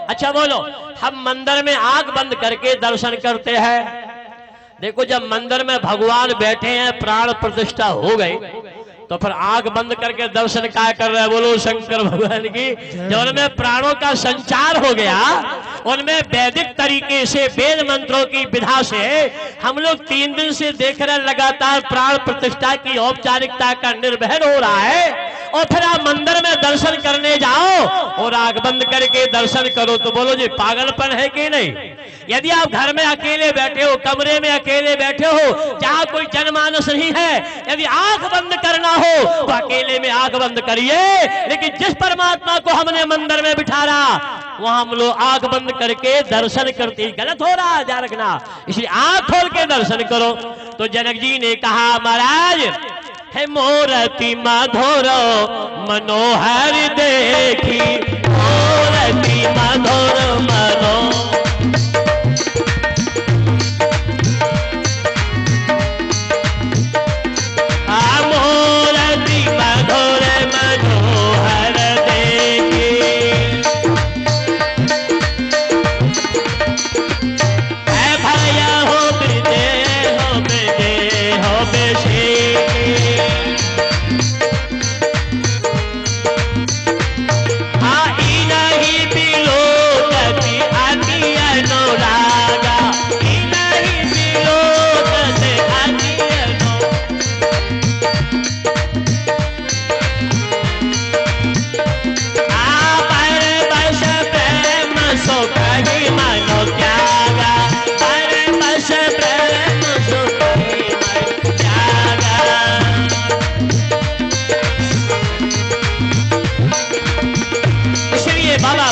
अच्छा बोलो, हम मंदिर में आंख बंद करके दर्शन करते हैं। देखो जब मंदिर में भगवान बैठे हैं, प्राण प्रतिष्ठा हो गई, तो फिर आंख बंद करके दर्शन क्या कर रहे हैं? बोलो शंकर भगवान की। जब उनमें प्राणों का संचार हो गया, उनमें वैदिक तरीके से वेद मंत्रों की विधा से हम लोग 3 दिन से देख रहे लगातार प्राण प्रतिष्ठा की औपचारिकता का निर्वहन हो रहा है, और फिर आप मंदिर में दर्शन करने जाओ और आंख बंद करके दर्शन करो, तो बोलो जी पागलपन है कि नहीं? यदि आप घर में अकेले बैठे हो, कमरे में अकेले बैठे हो, जहां कोई जनमानस नहीं है, यदि आंख बंद करना हो तो अकेले में आंख बंद करिए, लेकिन जिस परमात्मा को हमने मंदिर में बिठाया वहां हम लोग आंख बंद करके दर्शन करते, गलत हो रहा है, ध्यान रखना। इसलिए आंख खोल के दर्शन करो। तो जनक जी ने कहा, महाराज हे मूर्ति मधुर मनोहर देखी, मूर्ति मधुर मनोहर,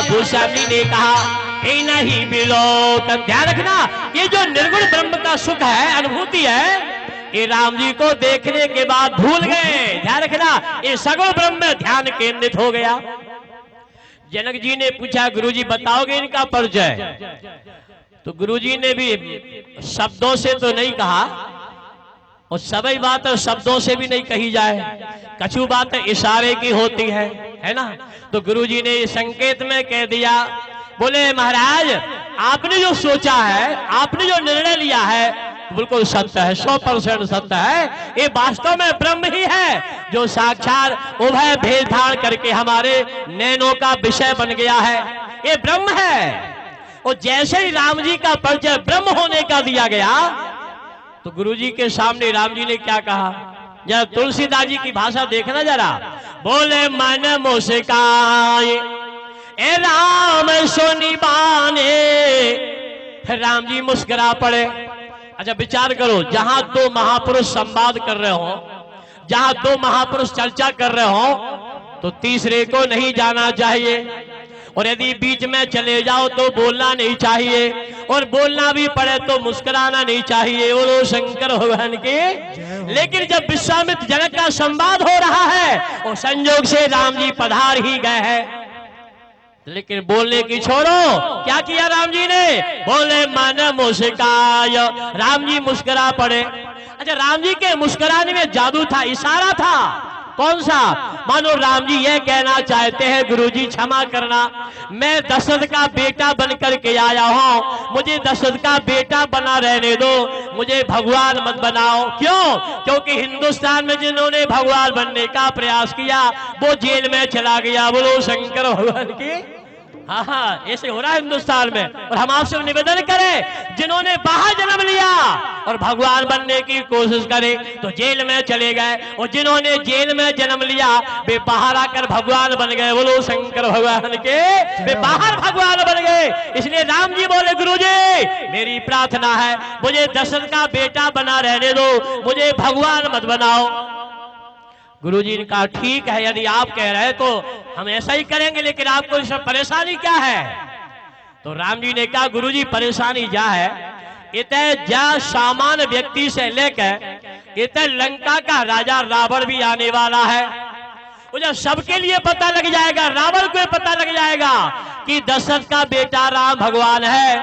गोस्वामी ने कहा हे नहीं बिलोकन। ध्यान रखना, ये जो निर्गुण ब्रह्म का सुख है, अनुभूति है, ये राम जी को देखने के बाद भूल गए। ध्यान रखना, ये सगुण ब्रह्म में ध्यान केंद्रित हो गया। जनक जी ने पूछा, गुरुजी बताओगे इनका परिचय? तो गुरुजी ने भी शब्दों से तो नहीं कहा, और सभी बात शब्दों से भी नहीं कही जाए, कछु बात इशारे की होती है ना। तो गुरुजी ने संकेत में कह दिया, बोले महाराज आपने जो सोचा है, आपने जो निर्णय लिया है, बिल्कुल सत्य है, 100% सत्य है। ये वास्तव में ब्रह्म ही है जो साक्षात उभय भेद धारण करके हमारे नैनों का विषय बन गया है। ये ब्रह्म है। और जैसे ही राम जी का परिचय ब्रह्म होने का दिया गया, तो गुरुजी के सामने राम जी ने क्या कहा? जरा तुलसीदास जी की भाषा देखना जरा। बोले मन मुस्काए ए राम सुनी बाने, फिर राम जी मुस्कुरा पड़े। अच्छा विचार करो, जहां दो महापुरुष संवाद कर रहे हो, जहां दो महापुरुष चर्चा कर रहे हो, तो तीसरे को नहीं जाना चाहिए, और यदि बीच में चले जाओ तो बोलना नहीं चाहिए, और बोलना भी पड़े तो मुस्कुराना नहीं चाहिए। बोलो शंकर भगवान के। लेकिन जब विश्वामित्र जनक का संवाद हो रहा है और संयोग से राम जी पधार ही गए हैं, लेकिन बोलने की छोड़ो, क्या किया राम जी ने? बोले मन मुस्काय, राम जी मुस्कुरा पड़े। अच्छा राम जी के मुस्कुराने में जादू था, इशारा था। कौन सा? मानो राम जी यह कहना चाहते हैं, गुरुजी क्षमा करना, मैं दशरथ का बेटा बनकर के आया हूं, मुझे दशरथ का बेटा बना रहने दो, मुझे भगवान मत बनाओ। क्यों? क्योंकि हिंदुस्तान में जिन्होंने भगवान बनने का प्रयास किया वो जेल में चला गया। बोलो शंकर भगवान की। हाँ, ऐसे हो रहा है हिंदुस्तान में। और हम आपसे निवेदन करें, जिन्होंने बाहर जन्म लिया और भगवान बनने की कोशिश करे तो जेल में चले गए, और जिन्होंने जेल में जन्म लिया वे बाहर आकर भगवान बन गए। बोलो शंकर भगवान के। वे बाहर भगवान बन गए। इसलिए राम जी बोले, गुरुजी मेरी प्रार्थना है, मुझे दशरथ का बेटा बना रहने दो, मुझे भगवान मत बनाओ। गुरुजी ने कहा ठीक है, यदि आप कह रहे हैं तो हम ऐसा ही करेंगे, लेकिन आपको इसमें परेशानी क्या है? तो राम जी ने कहा, गुरुजी परेशानी क्या है, इतने जा सामान्य व्यक्ति से लेकर इतने लंका का राजा रावण भी आने वाला है। जब सबके लिए पता लग जाएगा, रावण को पता लग जाएगा कि दशरथ का बेटा राम भगवान है,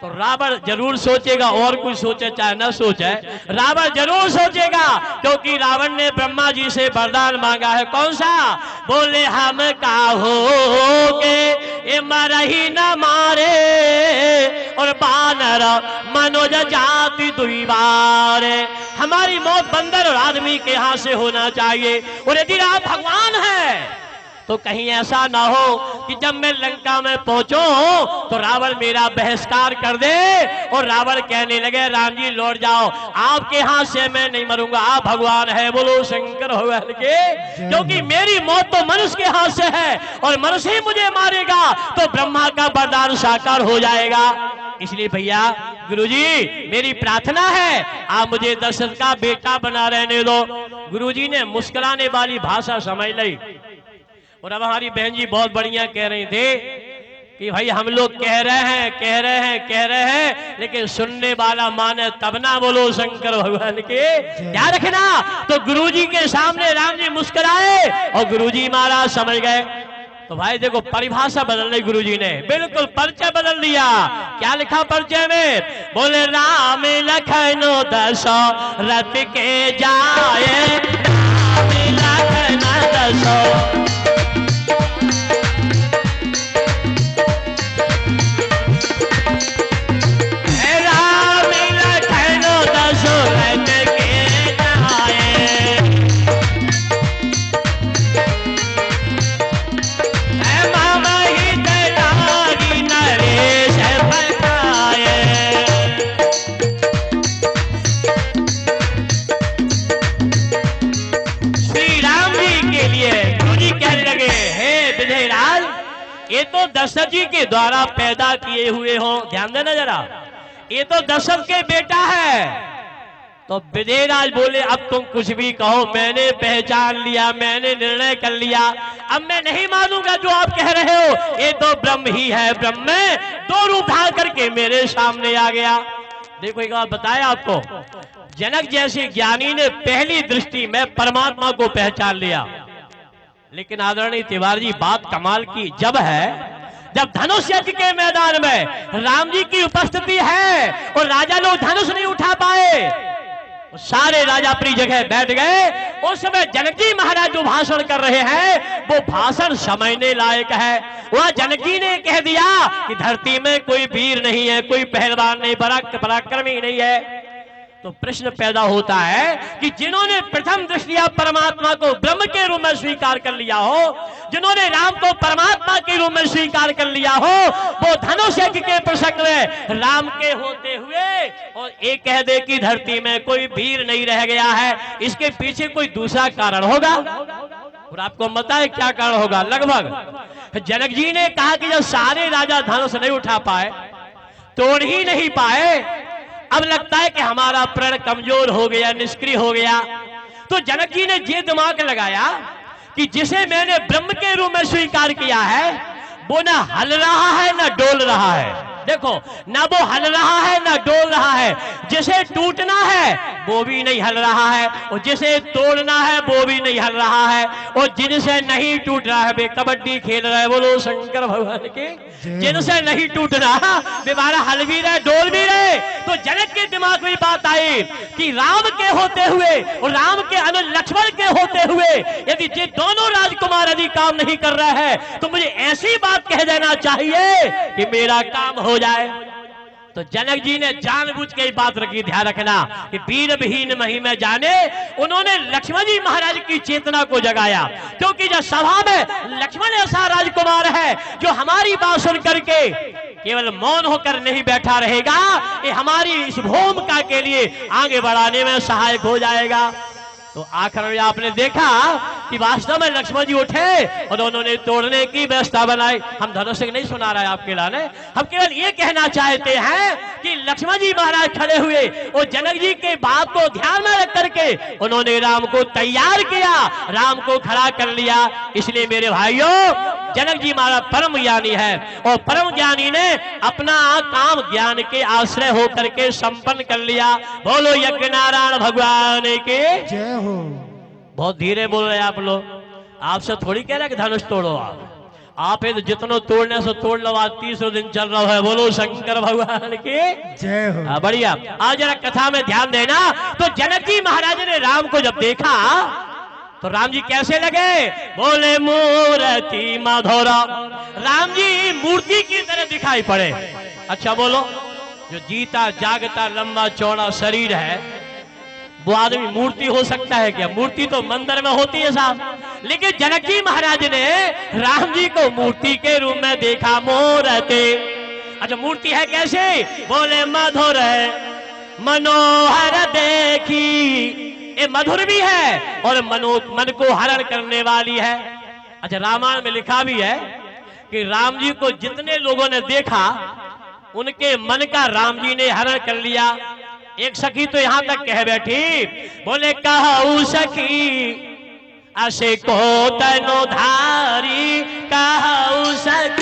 तो रावण जरूर सोचेगा, और कोई सोचे चाहे न सोचे, रावण जरूर सोचेगा, क्योंकि रावण ने ब्रह्मा जी से वरदान मांगा है। कौन सा? बोले हम काहोगे ये मर ही न मारे, और बानर मनोज जाति दुई बार, हमारी मौत बंदर और आदमी के हाथ से होना चाहिए। और यदि आप भगवान है तो कहीं ऐसा ना हो कि जब मैं लंका में पहुंचूं तो रावण मेरा बहिष्कार कर दे और रावण कहने लगे राम जी लौट जाओ, आपके हाथ से मैं नहीं मरूंगा, आप भगवान है। बोलो शंकर भगवान के, क्योंकि मेरी मौत तो मनुष्य के हाथ से है और मनुष्य ही मुझे मारेगा तो ब्रह्मा का वरदान साकार हो जाएगा। इसलिए भैया गुरुजी मेरी प्रार्थना है आप मुझे दशरथ का बेटा बना रहने दो। गुरुजी ने मुस्कुराने वाली भाषा समझ ली। और अब हमारी बहन जी बहुत बढ़िया कह रही थी कि भाई हम लोग कह रहे हैं लेकिन सुनने वाला माने तब ना। बोलो शंकर भगवान के, ध्यान रखना। तो गुरुजी के सामने राम जी मुस्कुराए और गुरुजी महाराज समझ गए। तो भाई देखो परिभाषा बदल दी गुरुजी ने, बिल्कुल परिचय बदल दिया। क्या लिखा परिचय में? बोले राम लखन दशरथ के जाए, राम लखन दशरथ ये तो दशरथ जी के द्वारा पैदा किए हुए हो, ध्यान देना जरा, ये तो दशरथ के बेटा है। तो विजयराज बोले अब तुम कुछ भी कहो, मैंने पहचान लिया, मैंने निर्णय कर लिया, अब मैं नहीं मानूंगा जो आप कह रहे हो। ये तो ब्रह्म ही है, ब्रह्म में दो रूप धार करके मेरे सामने आ गया। देखो एक बात बताया आपको, जनक जैसे ज्ञानी ने पहली दृष्टि में परमात्मा को पहचान लिया। लेकिन आदरणीय तिवारी जी बात कमाल की जब है, जब धनुष यज्ञ के मैदान में राम जी की उपस्थिति है और राजा लोग धनुष नहीं उठा पाए, सारे राजा अपनी जगह बैठ गए। उस समय जनक जी महाराज जो भाषण कर रहे हैं वो भाषण समझने लायक है। वह जनक जी ने कह दिया कि धरती में कोई वीर नहीं है, कोई पहलवान नहीं, पराक्रमी नहीं है। तो प्रश्न पैदा होता है कि जिन्होंने प्रथम दृष्टिया परमात्मा को ब्रह्म के रूप में स्वीकार कर लिया हो, जिन्होंने राम को परमात्मा के रूप में स्वीकार कर लिया हो, वो धनुष यज्ञ के प्रसंग में राम के होते हुए और एक कह दे कि धरती में कोई वीर नहीं रह गया है, इसके पीछे कोई दूसरा कारण होगा। और आपको पता है क्या कारण होगा? लगभग जनक जी ने कहा कि जब सारे राजा धनुष नहीं उठा पाए, तोड़ ही नहीं पाए, अब लगता है कि हमारा प्रण कमजोर हो गया, निष्क्रिय हो गया। तो जनक जी ने ये दिमाग लगाया कि जिसे मैंने ब्रह्म के रूप में स्वीकार किया है वो ना हल रहा है ना डोल रहा है। देखो ना वो हल रहा है ना डोल रहा है, जिसे टूटना है वो भी नहीं हल रहा है और जिसे तोड़ना है वो भी नहीं हल रहा है, और जिनसे नहीं टूट रहा है वे कबड्डी खेल रहे। बोलो शंकर भगवान के, जिनसे नहीं टूट रहा वे हमारा हल भी रहे डोल भी रहे। तो जनक के दिमाग में बात आई कि राम के होते हुए और राम के अनुज लक्ष्मण के होते हुए यदि ये दोनों राजकुमार यदि काम नहीं कर रहे हैं तो मुझे ऐसी बात कह देना चाहिए कि मेरा काम हो जाए। तो जनक जी ने जानबूझ के बात रखी, ध्यान रखना कि वीर विहीन महिमा जाने। उन्होंने लक्ष्मण जी महाराज की चेतना को जगाया, क्योंकि जब सभा में लक्ष्मण ऐसा राजकुमार है जो हमारी बात सुन करके केवल मौन होकर नहीं बैठा रहेगा, ये हमारी इस भूमिका के लिए आगे बढ़ाने में सहायक हो जाएगा। तो आखिर में आपने देखा कि वास्तव में लक्ष्मण जी उठे और उन्होंने तोड़ने की व्यवस्था बनाई। हम धनुष नहीं सुना रहे आपके लाने, हम केवल ये कहना चाहते हैं कि लक्ष्मण जी महाराज खड़े हुए और जनक जी के बात को ध्यान में रख करके उन्होंने राम को तैयार किया, राम को खड़ा कर लिया। इसलिए मेरे भाइयों जनक जी महाराज परम ज्ञानी है और परम ज्ञानी ने अपना काम ज्ञान के आश्रय होकर के संपन्न कर लिया। बोलो यज्ञ नारायण भगवान के जय हो। बहुत धीरे बोल रहे आप लोग, आपसे थोड़ी कह रहे कि धनुष तोड़ो, आप तो जितनो तोड़ने से तोड़ लो, आज 30 दिन चल रहा है। बोलो शंकर भगवान की जय हो। बढ़िया। आज जरा कथा में ध्यान देना। तो जनक जी महाराज ने राम को जब देखा तो राम जी कैसे लगे? बोले मूर्ति मधुरा। राम जी मूर्ति की तरह दिखाई पड़े। अच्छा बोलो, जो जीता जागता लंबा चौड़ा शरीर है वो आदमी मूर्ति हो सकता है क्या? मूर्ति तो मंदिर में होती है साहब। लेकिन जनक जी महाराज ने राम जी को मूर्ति के रूप में देखा, मूर्ति। अच्छा मूर्ति है कैसे? बोले मधुर है मनोहर देखी। ये मधुर भी है और मन को हरण करने वाली है। अच्छा रामायण में लिखा भी है कि राम जी को जितने लोगों ने देखा उनके मन का राम जी ने हरण कर लिया। एक सखी तो यहां तक कह बैठी, बोले कहू सखी असे को तनो धारी, कहू सखी